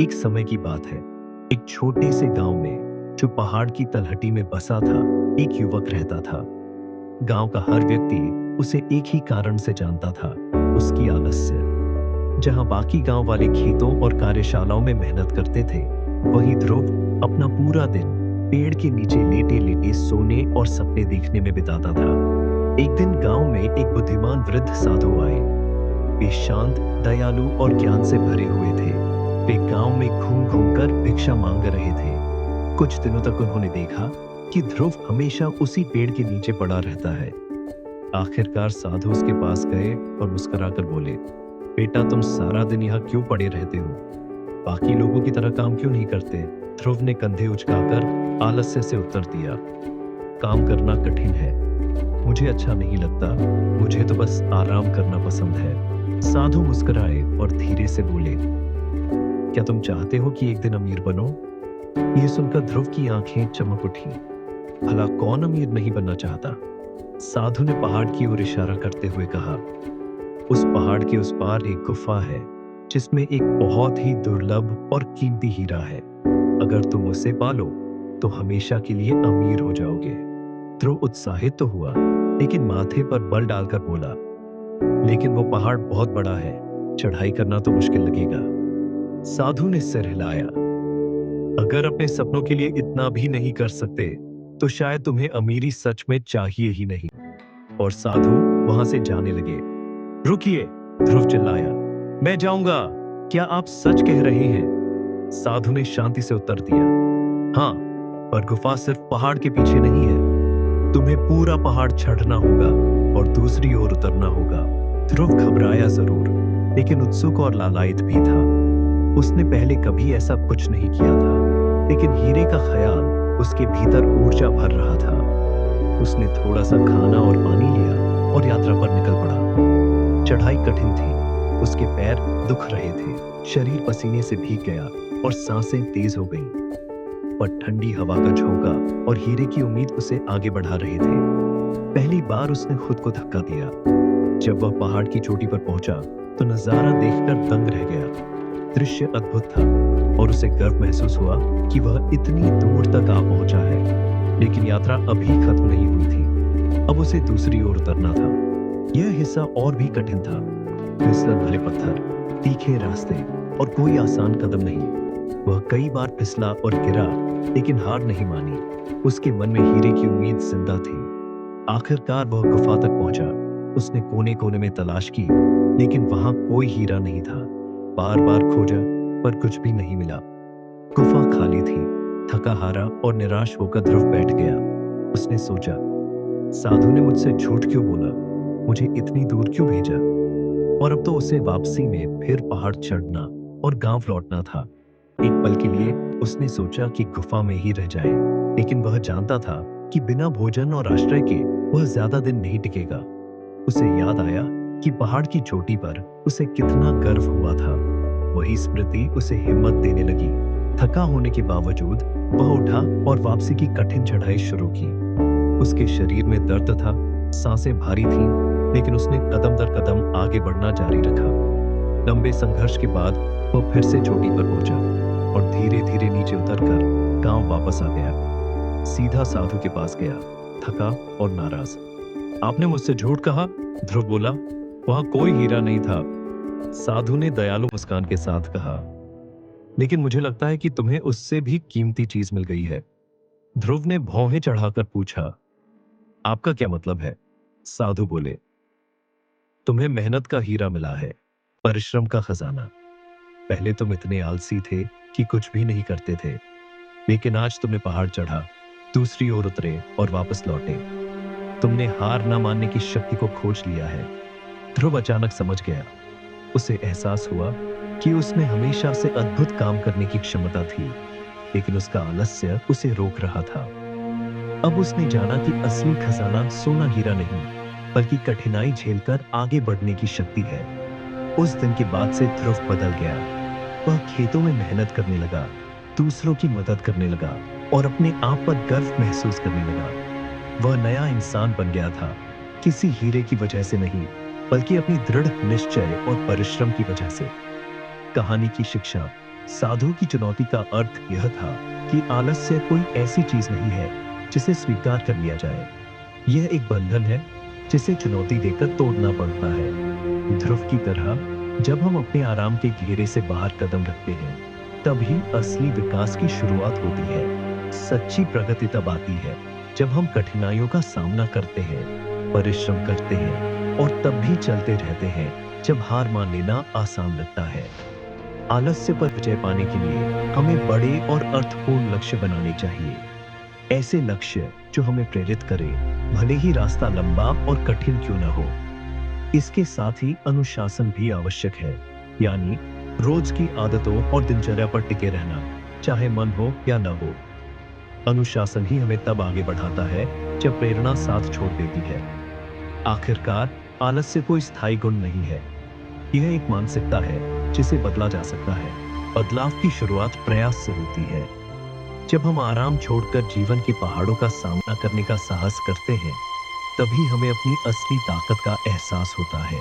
एक समय की बात है। एक छोटे से गांव में जो पहाड़ की तलहटी में बसा था, एक युवक रहता था। गांव का हर व्यक्ति उसे एक ही कारण से जानता था, उसकी आलस्य। जहां बाकी गांव वाले खेतों और कार्यशालाओं में मेहनत करते थे, वहीं ध्रुव अपना पूरा दिन पेड़ के नीचे लेटे लेटे सोने और सपने देखने में बिताता था। एक दिन गांव में एक बुद्धिमान वृद्ध साधु आए। वे शांत, दयालु और ज्ञान से भरे हुए थे। वे गांव में घूम घूम कर भिक्षा मांग रहे थे। कुछ दिनों तक उन्होंने देखा कि ध्रुव हमेशा उसी पेड़ के नीचे पड़ा रहता है। आखिरकार साधु उसके पास गए और मुस्कुराकर बोले, बेटा, तुम सारा दिन यहाँ क्यों पड़े रहते हो? बाकी लोगों की तरह काम क्यों नहीं करते? ध्रुव ने कंधे उचकाकर आलस्य से उत्तर दिया, काम करना कठिन है, मुझे अच्छा नहीं लगता, मुझे तो बस आराम करना पसंद है। साधु मुस्कुराए और धीरे से बोले, क्या तुम चाहते हो कि एक दिन अमीर बनो? यह सुनकर ध्रुव की आंखें चमक उठी। भला कौन अमीर नहीं बनना चाहता? साधु ने पहाड़ की ओर इशारा करते हुए कहा, उस पहाड़ के उस पार एक गुफा है, जिसमें एक बहुत ही दुर्लभ और कीमती हीरा है। अगर तुम उसे पालो तो हमेशा के लिए अमीर हो जाओगे। ध्रुव उत्साहित तो हुआ, लेकिन माथे पर बल डालकर बोला, लेकिन वो पहाड़ बहुत बड़ा है, चढ़ाई करना तो मुश्किल लगेगा। साधु ने सिर हिलाया, अगर अपने सपनों के लिए इतना भी नहीं कर सकते, तो शायद तुम्हें अमीरी सच में चाहिए ही नहीं। और साधु वहां से जाने लगे। रुकिए, ध्रुव चिल्लाया, मैं जाऊंगा। क्या आप सच कह रहे हैं? साधु ने शांति से उत्तर दिया, हाँ, पर गुफा सिर्फ पहाड़ के पीछे नहीं है। तुम्हें पूरा पहाड़ चढ़ना होगा और दूसरी ओर उतरना होगा। ध्रुव घबराया जरूर, लेकिन उत्सुक और लालायित भी था। उसने पहले कभी ऐसा कुछ नहीं किया था, लेकिन हीरे का ख्याल उसके भीतर ऊर्जा भर रहा था। उसने थोड़ा सा खाना और पानी लिया और यात्रा पर निकल पड़ा। चढ़ाई कठिन थी, उसके पैर दुख रहे थे, शरीर पसीने से भीग गया और सांसें तेज हो गईं। पर ठंडी हवा का झोंका और हीरे की उम्मीद उसे आगे बढ़ा रहे थे। पहली बार उसने खुद को धक्का दिया। जब वह पहाड़ की चोटी पर पहुंचा, तो नजारा देखकर दंग रह गया। दृश्य अद्भुत था और उसे गर्व महसूस हुआ कि वह इतनी दूर तक आ पहुंचा है। लेकिन यात्रा अभी खत्म नहीं हुई थी। अब उसे दूसरी ओर उतरना था। यह हिस्सा और भी कठिन था। फिसलन वाले पत्थर, तीखे रास्ते और कोई आसान कदम नहीं। वह कई बार फिसला और गिरा, लेकिन हार नहीं मानी। उसके मन में हीरे की उम्मीद जिंदा थी। आखिरकार वह गुफा तक पहुंचा। उसने कोने कोने में तलाश की, लेकिन वहां कोई हीरा नहीं था। बार बार खोजा, पर कुछ भी नहीं मिला। गुफा खाली थी। थका हारा और निराश होकर ध्रुव बैठ गया। उसने सोचा, साधु ने मुझसे झूठ क्यों बोला? मुझे इतनी दूर क्यों भेजा? और अब तो उसे वापसी में फिर पहाड़ चढ़ना और गांव लौटना था। एक पल के लिए उसने सोचा कि गुफा में ही रह जाए, लेकिन वह जानता था कि बिना भोजन और आश्रय के वह ज्यादा दिन नहीं टिकेगा। उसे याद आया कि पहाड़ की चोटी पर उसे कितना गर्व हुआ था। वही स्मृति उसे हिम्मत देने लगी। थका होने के बावजूद वह उठा और वापसी की कठिन चढ़ाई शुरू की। उसके शरीर में दर्द था, सांसें भारी थीं, लेकिन उसने कदम दर कदम आगे बढ़ना जारी रखा। लंबे संघर्ष के बाद वह फिर से चोटी पर पहुंचा और धीरे धीरे नीचे उतरकर गांव वापस आ गया। सीधा साधु के पास गया, थका और नाराज। आपने मुझसे झूठ कहा, ध्रुव बोला, वहां कोई हीरा नहीं था। साधु ने दयालु मुस्कान के साथ कहा, लेकिन मुझे लगता है कि तुम्हें उससे भी कीमती चीज मिल गई है। ध्रुव ने भौहें चढ़ाकर पूछा, आपका क्या मतलब है? साधु बोले, तुम्हें मेहनत का हीरा मिला है, परिश्रम का खजाना। पहले तुम इतने आलसी थे कि कुछ भी नहीं करते थे, लेकिन आज तुमने पहाड़ चढ़ा, दूसरी ओर उतरे और वापस लौटे। तुमने हार ना मानने की शक्ति को खोज लिया है। ध्रुव अचानक समझ गया। उसे एहसास हुआ कि उसमें हमेशा से अद्भुत काम करने की क्षमता थी, लेकिन उसका आलस्य उसे रोक रहा था। अब उसने जाना कि असली खजाना सोना हीरा नहीं, बल्कि कठिनाई झेलकर आगे बढ़ने की शक्ति है। उस दिन के बाद से ध्रुव बदल गया। वह खेतों में मेहनत करने लगा, दूसरों की मदद करने लगा और अपने आप पर गर्व महसूस करने लगा। वह नया इंसान बन गया था, किसी हीरे की वजह से नहीं, बल्कि अपनी दृढ़ निश्चय और परिश्रम की वजह से। कहानी की शिक्षा, साधु की चुनौती का अर्थ यह था कि आलस्य कोई ऐसी चीज नहीं है जिसे स्वीकार कर लिया जाए। यह एक बंधन है जिसे चुनौती देकर तोड़ना पड़ता है। ध्रुव की तरह जब हम अपने आराम के घेरे से बाहर कदम रखते हैं, तभी असली विकास की शुरुआत होती है। सच्ची प्रगति तब आती है जब हम कठिनाइयों का सामना करते हैं, परिश्रम करते हैं और तब भी चलते रहते हैं जब हार मान लेना आसान लगता है। आलस्य पर विजय पाने के लिए हमें बड़े और अर्थपूर्ण लक्ष्य बनाने चाहिए। ऐसे लक्ष्य जो हमें प्रेरित करे, भले ही रास्ता लंबा और कठिन क्यों न हो। इसके साथ ही अनुशासन भी आवश्यक है, यानी रोज की आदतों और दिनचर्या पर टिके रहना, चाहे मन हो या न हो। अनुशासन ही हमें तब आगे बढ़ाता है जब प्रेरणा साथ छोड़ देती है। आखिरकार आलस्य कोई स्थायी गुण नहीं है, यह एक मानसिकता है जिसे बदला जा सकता है। बदलाव की शुरुआत प्रयास से होती है। जब हम आराम छोड़कर जीवन के पहाड़ों का सामना करने का साहस करते हैं, तभी हमें अपनी असली ताकत का एहसास होता है।